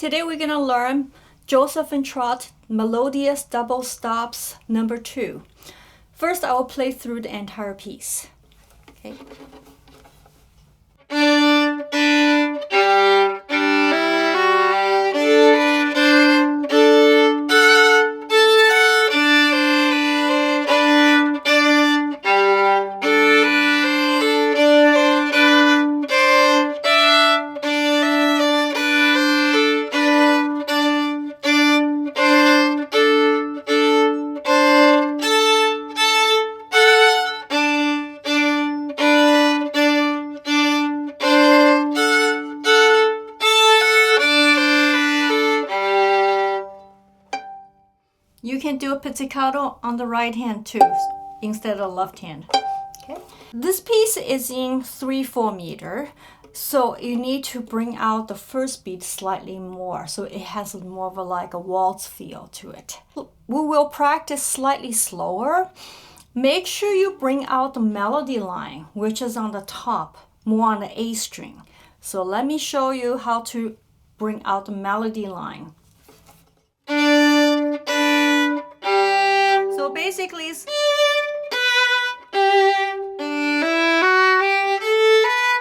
Today we're going to learn Josephine Trott Melodious Double Stops number 2. First, I will play through the entire piece. Okay. You can do a pizzicato on the right hand too, instead of left hand. Okay. This piece is in 3/4 meter, so you need to bring out the first beat slightly more, so it has more of like a waltz feel to it. We will practice slightly slower. Make sure you bring out the melody line, which is on the top, more on the A string. So let me show you how to bring out the melody line. So basically,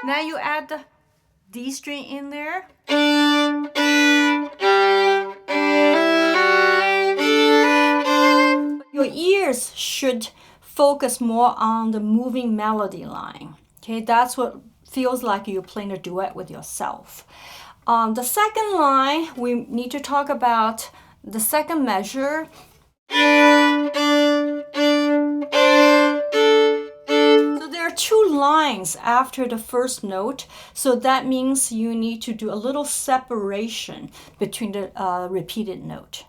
now you add the D string in there. Your ears should focus more on the moving melody line. Okay, that's what feels like you're playing a duet with yourself. The second line, we need to talk about the second measure. So there are 2 lines after the first note, so that means you need to do a little separation between the repeated note.